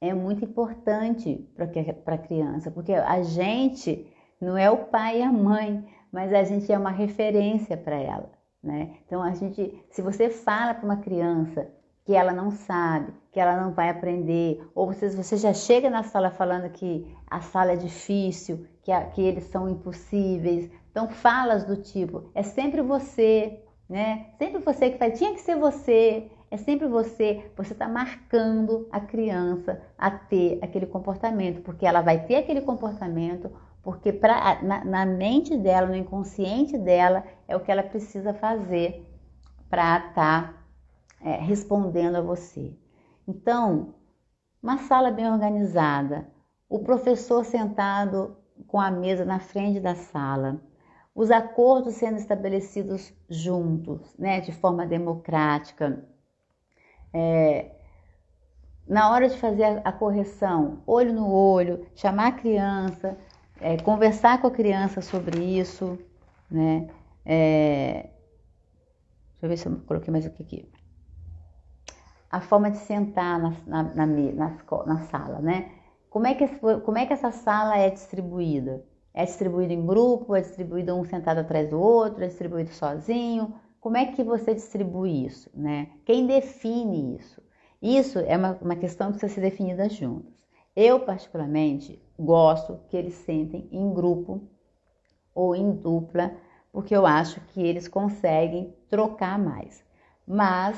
é muito importante para a criança, porque a gente não é o pai e a mãe, mas a gente é uma referência para ela, né? Então, se você fala para uma criança que ela não sabe, que ela não vai aprender, ou você já chega na sala falando que a sala é difícil, que eles são impossíveis, então falas do tipo, é sempre você, né? Sempre você que faz, tinha que ser você. É sempre você está marcando a criança a ter aquele comportamento, porque ela vai ter aquele comportamento, porque na mente dela, no inconsciente dela, é o que ela precisa fazer para estar respondendo a você. Então, uma sala bem organizada, o professor sentado com a mesa na frente da sala, os acordos sendo estabelecidos juntos, né, de forma democrática. Na hora de fazer a correção, olho no olho, chamar a criança, conversar com a criança sobre isso, né? Deixa eu ver se eu coloquei mais o que aqui. A forma de sentar na sala, né? Como é que essa sala é distribuída? É distribuída em grupo? É distribuída um sentado atrás do outro? É distribuído sozinho? Como é que você distribui isso, né? Quem define isso? Isso é uma questão que precisa ser definida juntos. Eu, particularmente, gosto que eles sentem em grupo ou em dupla, porque eu acho que eles conseguem trocar mais. Mas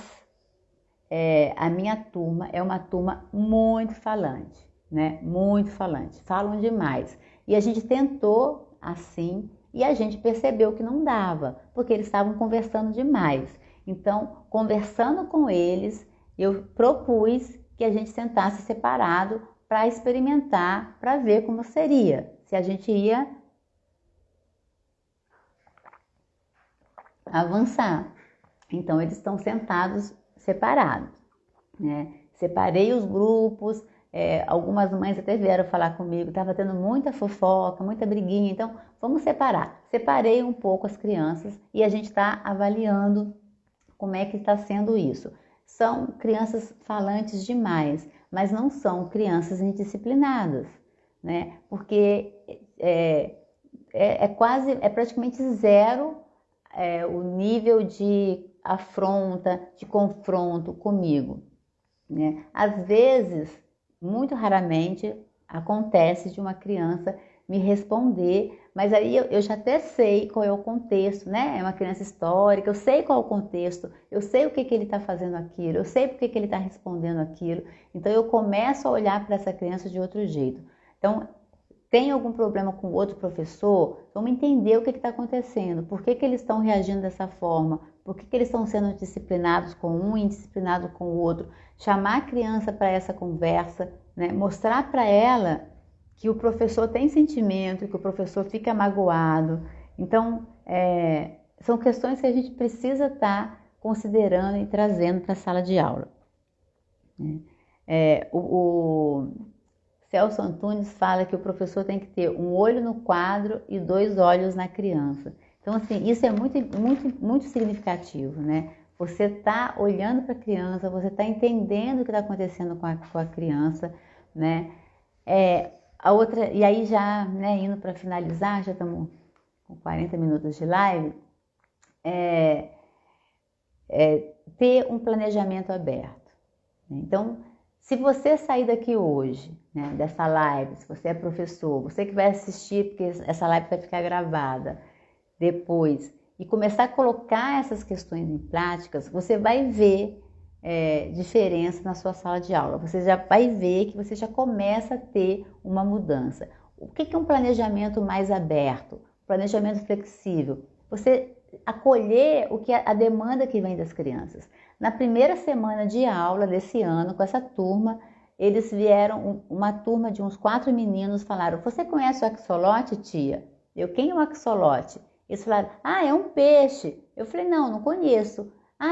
a minha turma é uma turma muito falante, né? Muito falante, falam demais. E a gente tentou assim e a gente percebeu que não dava, porque eles estavam conversando demais. Então, conversando com eles, eu propus que a gente sentasse separado para experimentar, para ver como seria, se a gente ia avançar. Então, eles estão sentados separados, né? Separei os grupos, algumas mães até vieram falar comigo, estava tendo muita fofoca, muita briguinha, então vamos separar. Separei um pouco as crianças e a gente está avaliando como é que está sendo isso. São crianças falantes demais, mas não são crianças indisciplinadas, né? Porque é praticamente zero o nível de afronta, de confronto comigo, né? Às vezes, muito raramente, acontece de uma criança me responder, mas aí eu já até sei qual é o contexto, né? É uma criança histórica, eu sei qual é o contexto, eu sei o que ele está fazendo aquilo, eu sei por que ele está respondendo aquilo, então eu começo a olhar para essa criança de outro jeito. Então, tem algum problema com outro professor? Vamos entender o que está acontecendo, por que eles estão reagindo dessa forma, por que eles estão sendo disciplinados com um e indisciplinados com o outro, chamar a criança para essa conversa, né? Mostrar para ela que o professor tem sentimento, que o professor fica magoado. Então, são questões que a gente precisa estar considerando e trazendo para a sala de aula. O Celso Antunes fala que o professor tem que ter um olho no quadro e 2 olhos na criança. Então, assim, isso é muito, muito, muito significativo, né? Você está olhando para a criança, você está entendendo o que está acontecendo com a criança, né? A outra, e aí já, né, indo para finalizar, já estamos com 40 minutos de live, ter um planejamento aberto. Então, se você sair daqui hoje, né, dessa live, se você é professor, você que vai assistir, porque essa live vai ficar gravada depois, e começar a colocar essas questões em práticas, você vai ver diferença na sua sala de aula. Você já vai ver que você já começa a ter uma mudança. O que é um planejamento mais aberto? Planejamento flexível. Você acolher a demanda que vem das crianças. Na primeira semana de aula desse ano, com essa turma, eles vieram, uma turma de uns 4 meninos, falaram: você conhece o axolote, tia? Quem é o axolote? Eles falaram: é um peixe. Eu falei: não conheço.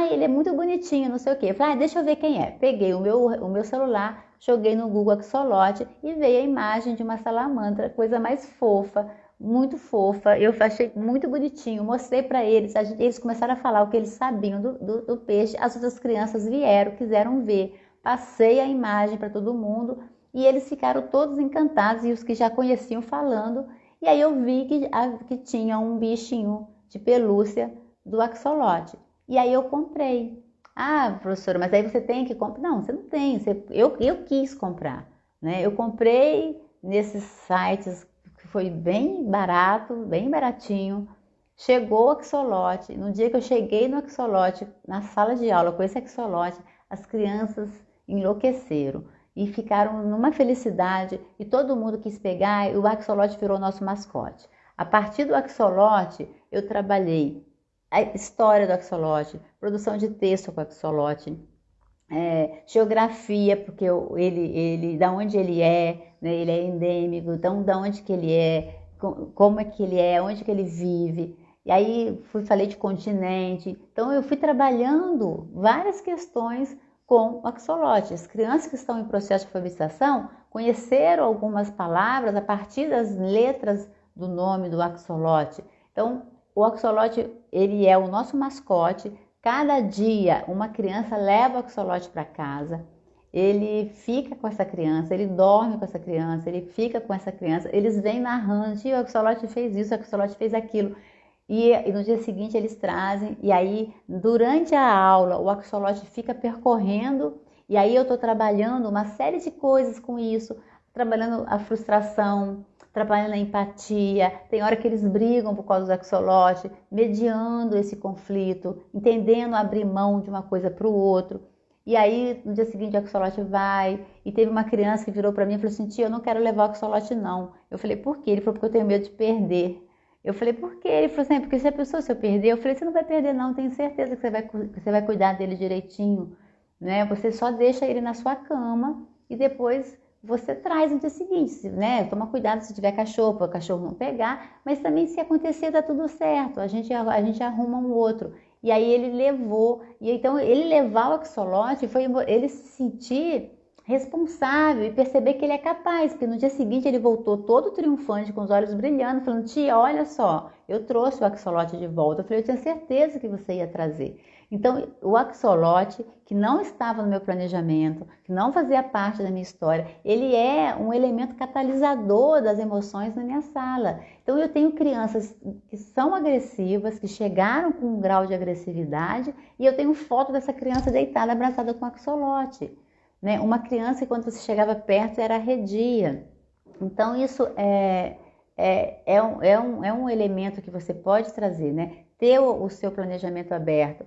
Ele é muito bonitinho, não sei o quê. Eu falei: deixa eu ver quem é. Peguei o meu celular, joguei no Google axolote e veio a imagem de uma salamandra, coisa mais fofa, muito fofa. Eu achei muito bonitinho, mostrei para eles. Eles começaram a falar o que eles sabiam do peixe. As outras crianças vieram, quiseram ver. Passei a imagem para todo mundo e eles ficaram todos encantados, e os que já conheciam falando. E aí eu vi que tinha um bichinho de pelúcia do axolote. E aí eu comprei. Professora, mas aí você tem que comprar. Não, você não tem. Eu quis comprar, né? Eu comprei nesses sites que foi bem barato, bem baratinho. Chegou o axolote. No dia que eu cheguei no axolote, na sala de aula com esse axolote, as crianças enlouqueceram e ficaram numa felicidade, e todo mundo quis pegar, e o axolote virou nosso mascote. A partir do axolote, eu trabalhei a história do axolote, produção de texto com o axolote, geografia, porque ele, da onde ele é, né, ele é endêmico, então da onde que ele é, como é que ele é, onde que ele vive. E aí falei de continente. Então eu fui trabalhando várias questões com o axolote. As crianças que estão em processo de alfabetização conheceram algumas palavras a partir das letras do nome do axolote. Então, o axolote, ele é o nosso mascote. Cada dia uma criança leva o axolote para casa, ele fica com essa criança, ele dorme com essa criança, ele fica com essa criança, eles vêm narrando: o axolote fez isso, o axolote fez aquilo. E no dia seguinte eles trazem, e aí durante a aula o axolote fica percorrendo, e aí eu estou trabalhando uma série de coisas com isso, trabalhando a frustração, trabalhando a empatia. Tem hora que eles brigam por causa do axolote, mediando esse conflito, entendendo abrir mão de uma coisa para o outro. E aí no dia seguinte o axolote vai, e teve uma criança que virou para mim e falou assim: tia, eu não quero levar o axolote não. Eu falei: por quê? Ele falou: porque eu tenho medo de perder. Eu falei: por quê? Ele falou assim: porque se a pessoa se eu perder, eu falei: você não vai perder não, tenho certeza que você vai cuidar dele direitinho, né? Você só deixa ele na sua cama e depois você traz no dia seguinte, né? Toma cuidado se tiver cachorro, para o cachorro não pegar, mas também se acontecer dá tudo certo, a gente arruma um outro. E aí ele levou, e então ele levar o axolote foi ele se sentir responsável e perceber que ele é capaz, porque no dia seguinte ele voltou todo triunfante, com os olhos brilhando, falando: tia, olha só, eu trouxe o axolote de volta. Eu falei: eu tinha certeza que você ia trazer. Então, o axolote, que não estava no meu planejamento, que não fazia parte da minha história, ele é um elemento catalisador das emoções na minha sala. Então, eu tenho crianças que são agressivas, que chegaram com um grau de agressividade, e eu tenho foto dessa criança deitada, abraçada com o axolote. Né? Uma criança que, quando você chegava perto, era arredia. Então, isso é um elemento que você pode trazer, né? Ter o seu planejamento aberto.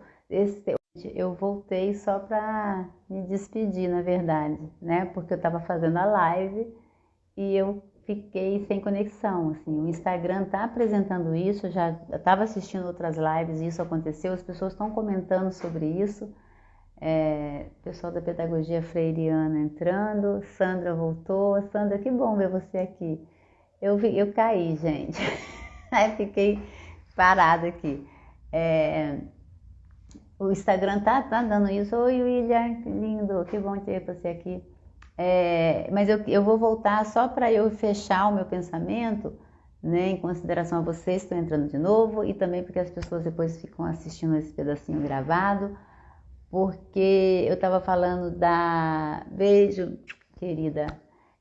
Eu voltei só para me despedir, na verdade, né? Porque eu estava fazendo a live e eu fiquei sem conexão, assim. O Instagram está apresentando isso, eu já estava assistindo outras lives e isso aconteceu, as pessoas estão comentando sobre isso. Pessoal da pedagogia freiriana entrando, Sandra voltou. Sandra, que bom ver você aqui. Eu caí, gente. Aí fiquei parada aqui. O Instagram tá dando isso. Oi, William, que lindo, que bom ter você aqui. Mas eu vou voltar só para eu fechar o meu pensamento, né, em consideração a vocês que estão entrando de novo e também porque as pessoas depois ficam assistindo esse pedacinho gravado, porque eu estava falando Beijo, querida.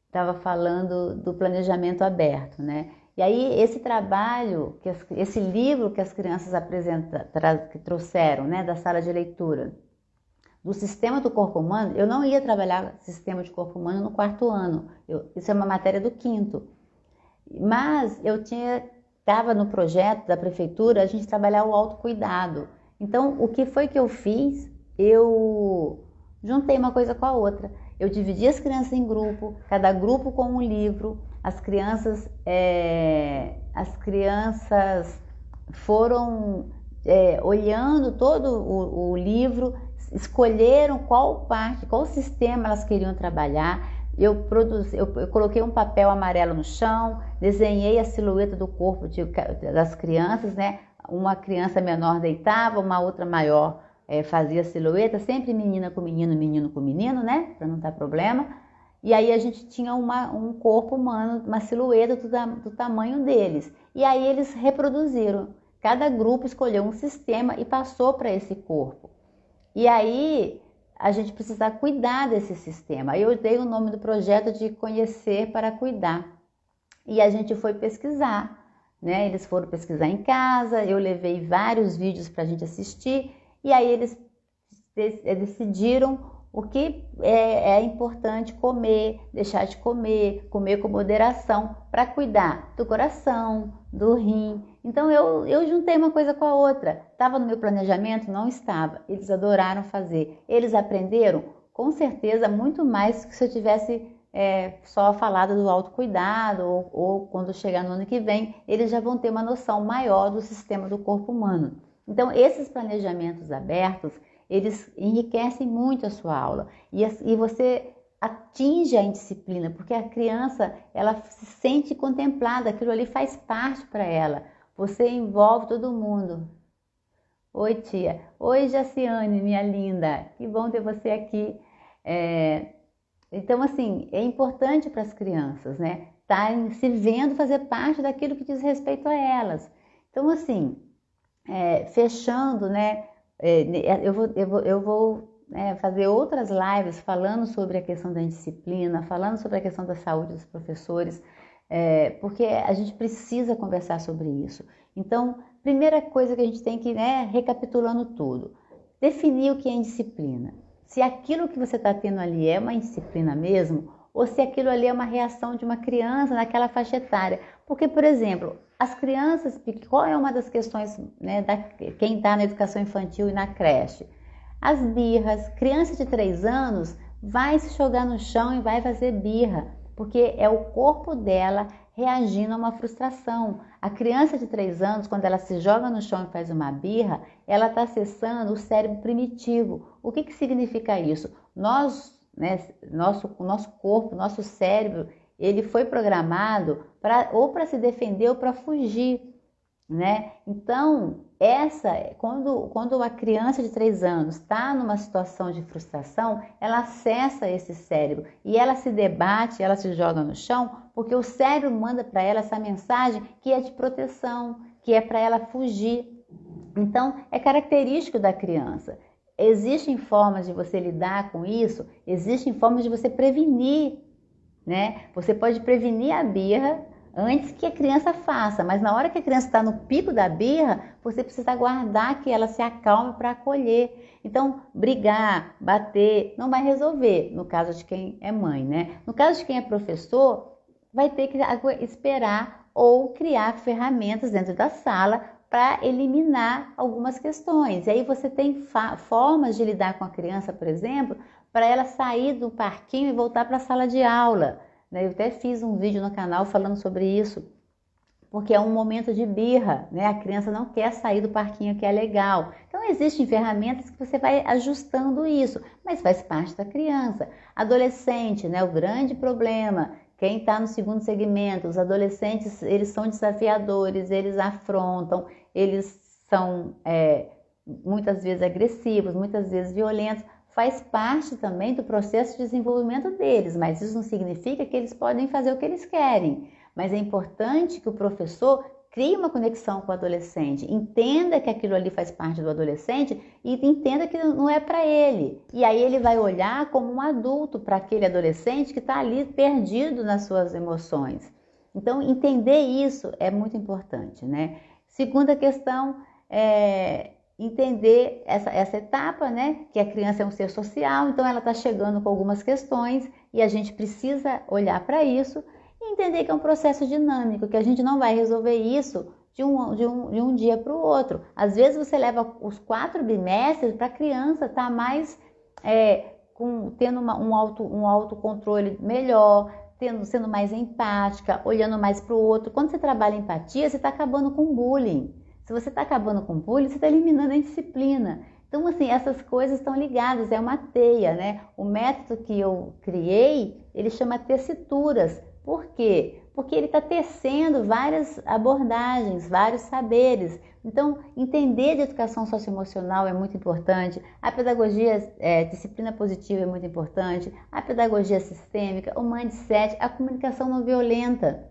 Estava falando do planejamento aberto, né? E aí esse trabalho, esse livro que as crianças que trouxeram, né, da sala de leitura, do sistema do corpo humano, eu não ia trabalhar sistema de corpo humano no 4º ano, isso é uma matéria do 5º, mas eu estava no projeto da prefeitura, a gente trabalhar o autocuidado. Então, o que foi que eu fiz? Eu juntei uma coisa com a outra. Eu dividi as crianças em grupo, cada grupo com um livro. As crianças foram olhando todo o livro, escolheram qual sistema elas queriam trabalhar. Eu coloquei um papel amarelo no chão, desenhei a silhueta do corpo das crianças, né? Uma criança menor deitava, uma outra maior fazia silhueta, sempre menina com menino, menino com menino, né? Para não dar problema. E aí a gente tinha um corpo humano, uma silhueta do tamanho deles. E aí eles reproduziram. Cada grupo escolheu um sistema e passou para esse corpo. E aí a gente precisa cuidar desse sistema. Aí eu dei o nome do projeto de Conhecer para Cuidar. E a gente foi pesquisar, né? Eles foram pesquisar em casa, eu levei vários vídeos para a gente assistir. E aí eles decidiram o que é importante comer, deixar de comer, comer com moderação, para cuidar do coração, do rim. Então eu juntei uma coisa com a outra. Estava no meu planejamento? Não estava. Eles adoraram fazer. Eles aprenderam? Com certeza, muito mais do que se eu tivesse só falado do autocuidado, ou quando chegar no ano que vem, eles já vão ter uma noção maior do sistema do corpo humano. Então, esses planejamentos abertos, eles enriquecem muito a sua aula e você atinge a indisciplina, porque a criança, ela se sente contemplada, aquilo ali faz parte para ela. Você envolve todo mundo. Oi, tia. Oi, Jaciane, minha linda. Que bom ter você aqui. Então, assim, é importante para as crianças, né? Estarem se vendo fazer parte daquilo que diz respeito a elas. Então, assim, fechando, né? Eu vou fazer outras lives falando sobre a questão da indisciplina, falando sobre a questão da saúde dos professores, porque a gente precisa conversar sobre isso. Então, primeira coisa que a gente tem que, recapitulando tudo, definir o que é indisciplina. Se aquilo que você está tendo ali é uma indisciplina mesmo, ou se aquilo ali é uma reação de uma criança naquela faixa etária. Porque, por exemplo, as crianças, qual é uma das questões, né, quem está na educação infantil e na creche? As birras. Criança de 3 anos vai se jogar no chão e vai fazer birra, porque é o corpo dela reagindo a uma frustração. A criança de 3 anos, quando ela se joga no chão e faz uma birra, ela está acessando o cérebro primitivo. O que significa isso? Nosso corpo, nosso cérebro, ele foi programado ou para se defender ou para fugir, né? Então, quando a criança de 3 anos está numa situação de frustração, ela acessa esse cérebro e ela se debate, ela se joga no chão, porque o cérebro manda para ela essa mensagem que é de proteção, que é para ela fugir. Então, é característico da criança. Existem formas de você lidar com isso, existem formas de você prevenir, né? Você pode prevenir a birra antes que a criança faça, mas na hora que a criança está no pico da birra, você precisa aguardar que ela se acalme para acolher. Então, brigar, bater, não vai resolver, no caso de quem é mãe, né? No caso de quem é professor, vai ter que esperar ou criar ferramentas dentro da sala para eliminar algumas questões. E aí você tem formas de lidar com a criança, por exemplo, para ela sair do parquinho e voltar para a sala de aula. Eu até fiz um vídeo no canal falando sobre isso. porque é um momento de birra, né? A criança não quer sair do parquinho que é legal. Então existem ferramentas que você vai ajustando isso, mas faz parte da criança. Adolescente, né? O grande problema, quem está no segundo segmento, os adolescentes, eles são desafiadores, eles afrontam, eles são muitas vezes agressivos, muitas vezes violentos. Faz parte também do processo de desenvolvimento deles, mas isso não significa que eles podem fazer o que eles querem. Mas é importante que o professor crie uma conexão com o adolescente, entenda que aquilo ali faz parte do adolescente e entenda que não é para ele. E aí ele vai olhar como um adulto para aquele adolescente que está ali perdido nas suas emoções. Então, entender isso é muito importante, né? Segunda questão é entender essa etapa, né? Que a criança é um ser social, então ela está chegando com algumas questões e a gente precisa olhar para isso e entender que é um processo dinâmico, que a gente não vai resolver isso de um dia para o outro. Às vezes você leva os 4 bimestres para a criança estar mais tendo um autocontrole melhor, sendo mais empática, olhando mais para o outro. Quando você trabalha empatia, você está acabando com o bullying. Se você está acabando com o bullying, você está eliminando a indisciplina. Então, assim, essas coisas estão ligadas, é uma teia, né? O método que eu criei, ele chama tecituras. Por quê? Porque ele está tecendo várias abordagens, vários saberes. Então, entender de educação socioemocional é muito importante, a pedagogia, disciplina positiva é muito importante, a pedagogia sistêmica, o mindset, a comunicação não violenta.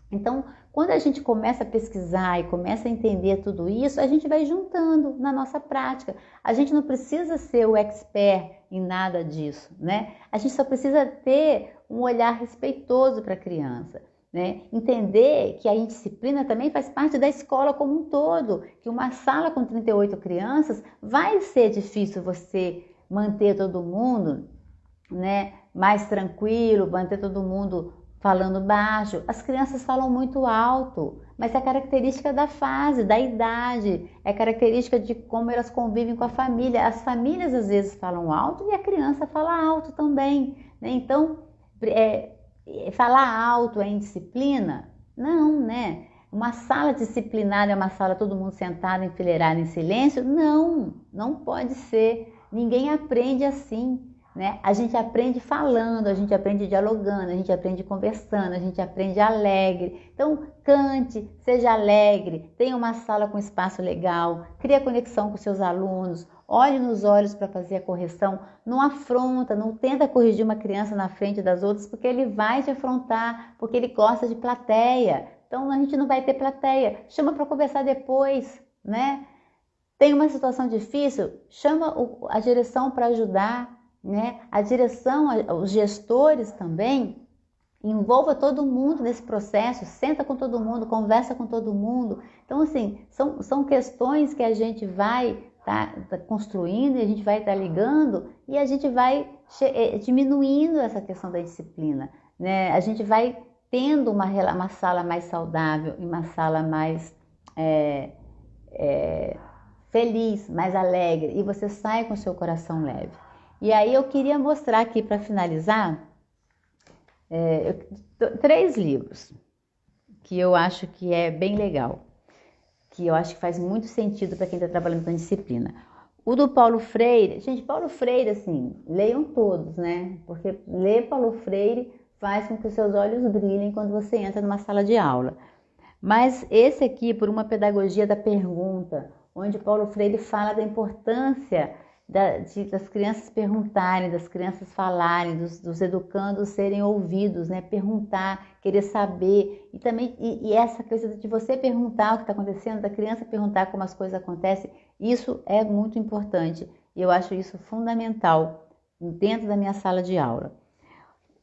Então, quando a gente começa a pesquisar e começa a entender tudo isso, a gente vai juntando na nossa prática. A gente não precisa ser o expert em nada disso, né? A gente só precisa ter um olhar respeitoso para a criança, né? Entender que a indisciplina também faz parte da escola como um todo, que uma sala com 38 crianças vai ser difícil você manter todo mundo, né, mais tranquilo, manter todo mundo falando baixo. As crianças falam muito alto, mas é característica da fase, da idade, é característica de como elas convivem com a família. As famílias às vezes falam alto e a criança fala alto também, né? Então, falar alto é indisciplina? Não, né? Uma sala disciplinada é uma sala todo mundo sentado, enfileirado em silêncio? Não, não pode ser. Ninguém aprende assim. Né? A gente aprende falando, a gente aprende dialogando, a gente aprende conversando, a gente aprende alegre. Então, cante, seja alegre, tenha uma sala com espaço legal, crie conexão com seus alunos, olhe nos olhos para fazer a correção, não afronta, não tenta corrigir uma criança na frente das outras, porque ele vai te afrontar, porque ele gosta de plateia. Então, a gente não vai ter plateia, chama para conversar depois, né? Tem uma situação difícil, chama a direção para ajudar, né? A direção, os gestores também, envolva todo mundo nesse processo, senta com todo mundo, conversa com todo mundo. Então, assim, são questões que a gente vai tá construindo e a gente vai estar ligando e a gente vai diminuindo essa questão da disciplina, né? A gente vai tendo uma sala mais saudável e uma sala mais feliz, mais alegre, e você sai com o seu coração leve. E aí eu queria mostrar aqui para finalizar 3 livros que eu acho que é bem legal, que eu acho que faz muito sentido para quem está trabalhando com disciplina. O do Paulo Freire, gente, Paulo Freire, assim, leiam todos, né? Porque ler Paulo Freire faz com que os seus olhos brilhem quando você entra numa sala de aula. Mas esse aqui, por uma pedagogia da pergunta, onde Paulo Freire fala da importância das crianças perguntarem, das crianças falarem, dos educandos serem ouvidos, né? Perguntar, querer saber, e também e essa coisa de você perguntar o que está acontecendo, da criança perguntar como as coisas acontecem, isso é muito importante, e eu acho isso fundamental dentro da minha sala de aula.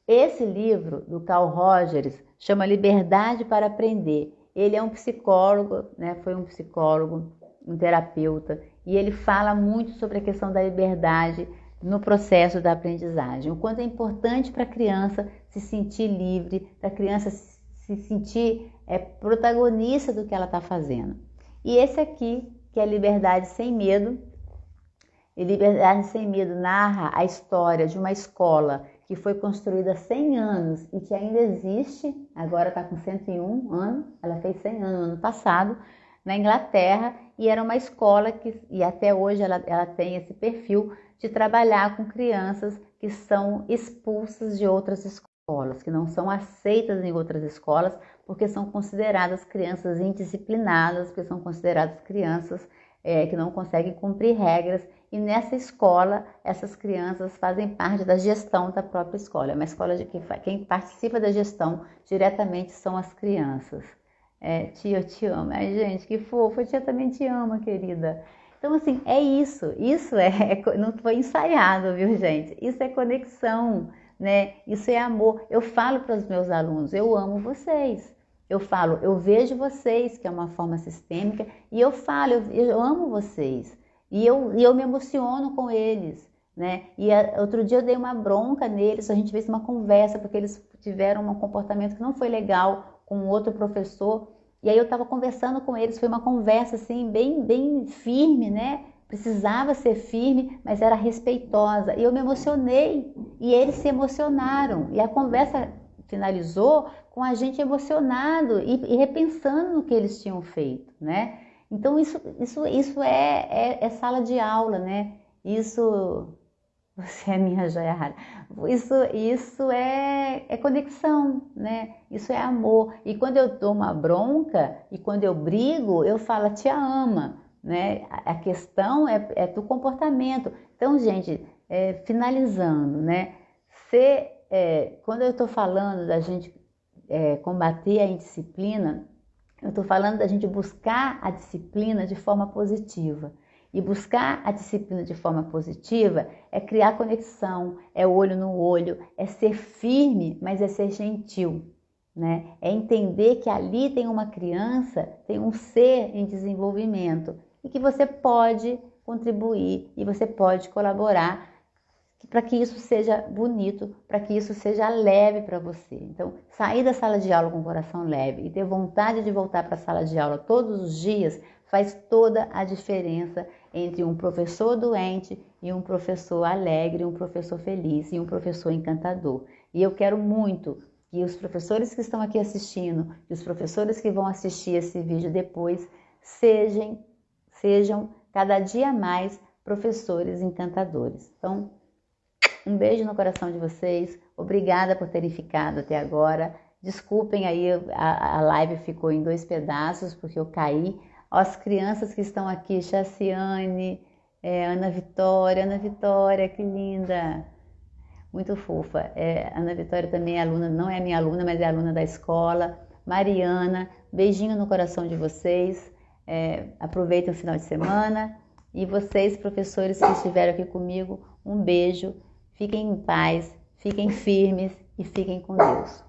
Esse livro do Carl Rogers chama Liberdade para Aprender. Ele é um psicólogo, né? Foi um psicólogo, um terapeuta, e ele fala muito sobre a questão da liberdade no processo da aprendizagem, o quanto é importante para a criança se sentir livre, para a criança se sentir protagonista do que ela está fazendo. E esse aqui, que é Liberdade Sem Medo, e Liberdade Sem Medo narra a história de uma escola que foi construída há 100 anos e que ainda existe, agora está com 101 anos, ela fez 100 anos no ano passado, na Inglaterra, e era uma escola e até hoje ela tem esse perfil de trabalhar com crianças que são expulsas de outras escolas, que não são aceitas em outras escolas, porque são consideradas crianças indisciplinadas, porque são consideradas crianças que não conseguem cumprir regras. E nessa escola, essas crianças fazem parte da gestão da própria escola. É uma escola de quem participa da gestão diretamente são as crianças. Tia, eu te amo. Ai, gente, que fofo. A tia também te ama, querida. Então, assim, é isso. Isso não foi ensaiado, viu, gente? Isso é conexão, né? Isso é amor. Eu falo para os meus alunos, eu amo vocês. Eu falo, eu vejo vocês, que é uma forma sistêmica, e eu falo, eu amo vocês. E eu me emociono com eles, né? E outro dia eu dei uma bronca neles, a gente fez uma conversa, porque eles tiveram um comportamento que não foi legal com outro professor. E aí eu estava conversando com eles, foi uma conversa assim, bem firme, né? Precisava ser firme, mas era respeitosa. E eu me emocionei, e eles se emocionaram. E a conversa finalizou com a gente emocionado e repensando no que eles tinham feito, né? Então isso é sala de aula, né? Isso, você é minha joia rara. Isso é conexão, né? Isso é amor. E quando eu dou uma bronca e quando eu brigo, eu falo, tia ama, né? A questão é do comportamento. Então, gente, finalizando, né? Quando eu estou falando da gente combater a indisciplina, eu estou falando da gente buscar a disciplina de forma positiva. E buscar a disciplina de forma positiva é criar conexão, é olho no olho, é ser firme, mas é ser gentil, né? É entender que ali tem uma criança, tem um ser em desenvolvimento e que você pode contribuir e você pode colaborar para que isso seja bonito, para que isso seja leve para você. Então, sair da sala de aula com o coração leve e ter vontade de voltar para a sala de aula todos os dias faz toda a diferença entre um professor doente e um professor alegre, um professor feliz e um professor encantador. E eu quero muito que os professores que estão aqui assistindo e os professores que vão assistir esse vídeo depois sejam cada dia mais professores encantadores. Então, um beijo no coração de vocês, obrigada por terem ficado até agora. Desculpem aí, a live ficou em 2 pedaços porque eu caí. As crianças que estão aqui, Chaciane, Ana Vitória, que linda, muito fofa. Ana Vitória também é aluna, não é minha aluna, mas é aluna da escola. Mariana, beijinho no coração de vocês. Aproveitem o final de semana. E vocês, professores que estiveram aqui comigo, um beijo. Fiquem em paz, fiquem firmes e fiquem com Deus.